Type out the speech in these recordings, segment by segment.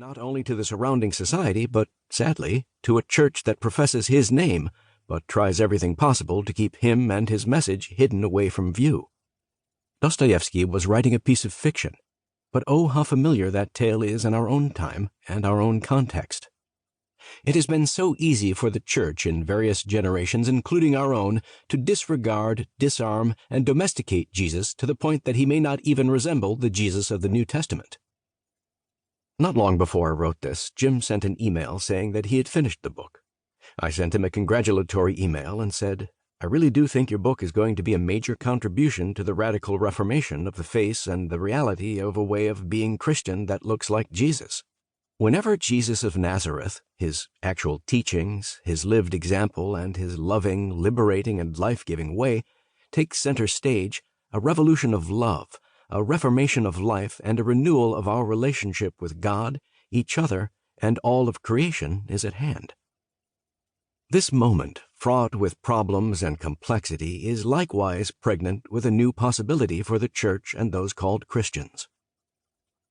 not only to the surrounding society, but, sadly, to a church that professes his name, but tries everything possible to keep him and his message hidden away from view. Dostoevsky was writing a piece of fiction, but oh, how familiar that tale is in our own time and our own context. It has been so easy for the church in various generations, including our own, to disregard, disarm, and domesticate Jesus to the point that he may not even resemble the Jesus of the New Testament. Not long before I wrote this, Jim sent an email saying that he had finished the book. I sent him a congratulatory email and said, "I really do think your book is going to be a major contribution to the radical reformation of the face and the reality of a way of being Christian that looks like Jesus." Whenever Jesus of Nazareth, his actual teachings, his lived example, and his loving, liberating, and life-giving way takes center stage, a revolution of love, a reformation of life, and a renewal of our relationship with God, each other, and all of creation is at hand. This moment, fraught with problems and complexity, is likewise pregnant with a new possibility for the Church and those called Christians.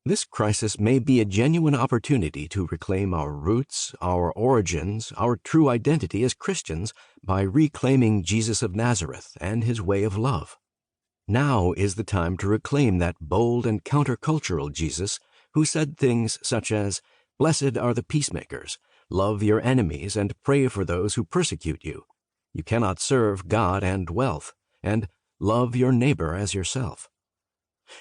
This crisis may be a genuine opportunity to reclaim our roots, our origins, our true identity as Christians by reclaiming Jesus of Nazareth and his way of love. Now is the time to reclaim that bold and countercultural Jesus who said things such as, "Blessed are the peacemakers, love your enemies and pray for those who persecute you. You cannot serve God and wealth," and "love your neighbor as yourself."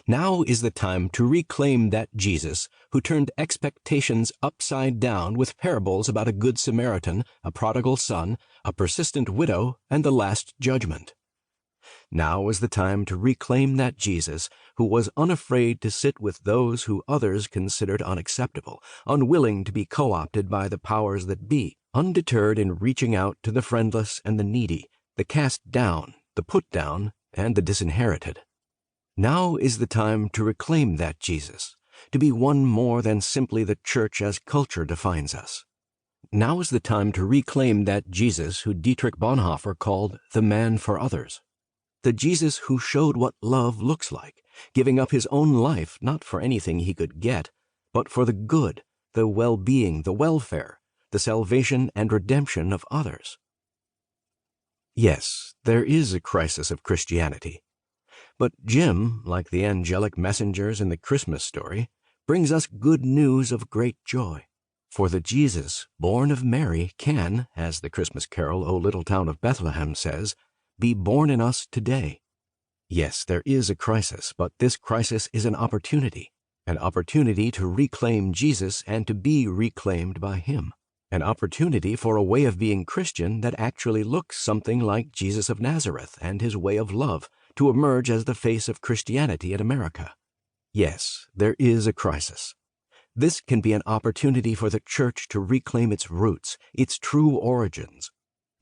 Now is the time to reclaim that Jesus who turned expectations upside down with parables about a good Samaritan, a prodigal son, a persistent widow, and the last judgment. Now is the time to reclaim that Jesus who was unafraid to sit with those who others considered unacceptable, unwilling to be co-opted by the powers that be, undeterred in reaching out to the friendless and the needy, the cast down, the put down, and the disinherited. Now is the time to reclaim that Jesus, to be one more than simply the church as culture defines us. Now is the time to reclaim that Jesus who Dietrich Bonhoeffer called the man for others. The Jesus who showed what love looks like, giving up his own life not for anything he could get, but for the good, the well-being, the welfare, the salvation and redemption of others. Yes, there is a crisis of Christianity. But Jim, like the angelic messengers in the Christmas story, brings us good news of great joy. For the Jesus, born of Mary, can, as the Christmas carol, "O Little Town of Bethlehem," says, be born in us today. Yes, there is a crisis, but this crisis is an opportunity to reclaim Jesus and to be reclaimed by him, an opportunity for a way of being Christian that actually looks something like Jesus of Nazareth and his way of love, to emerge as the face of Christianity in America. Yes, there is a crisis. This can be an opportunity for the church to reclaim its roots, its true origins.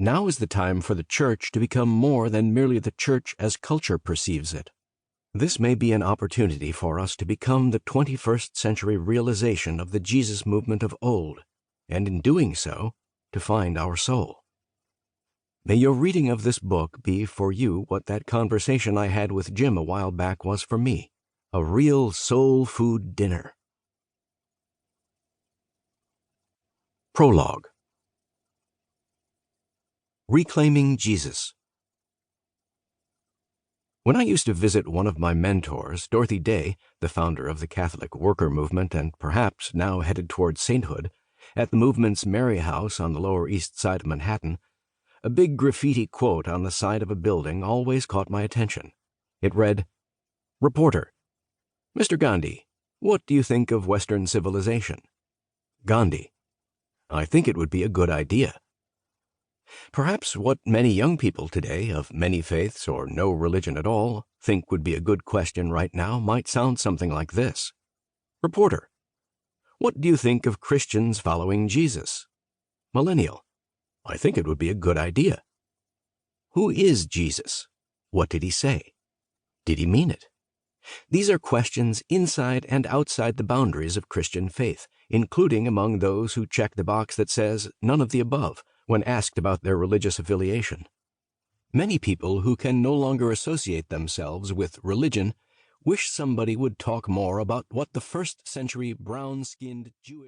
Now is the time for the church to become more than merely the church as culture perceives it. This may be an opportunity for us to become the 21st century realization of the Jesus movement of old, and in doing so, to find our soul. May your reading of this book be for you what that conversation I had with Jim a while back was for me, a real soul food dinner. Prologue. Reclaiming Jesus. When I used to visit one of my mentors, Dorothy Day, the founder of the Catholic worker movement and perhaps now headed toward sainthood, at the movement's Mary House on the Lower East Side of Manhattan, a big graffiti quote on the side of a building always caught my attention. It read, "Reporter, Mr. Gandhi, what do you think of Western civilization?" Gandhi, "I think it would be a good idea." Perhaps what many young people today, of many faiths or no religion at all, think would be a good question right now might sound something like this. Reporter, what do you think of Christians following Jesus? Millennial, I think it would be a good idea. Who is Jesus? What did he say? Did he mean it? These are questions inside and outside the boundaries of Christian faith, including among those who check the box that says none of the above when asked about their religious affiliation. Many people who can no longer associate themselves with religion wish somebody would talk more about what the first-century brown-skinned Jewish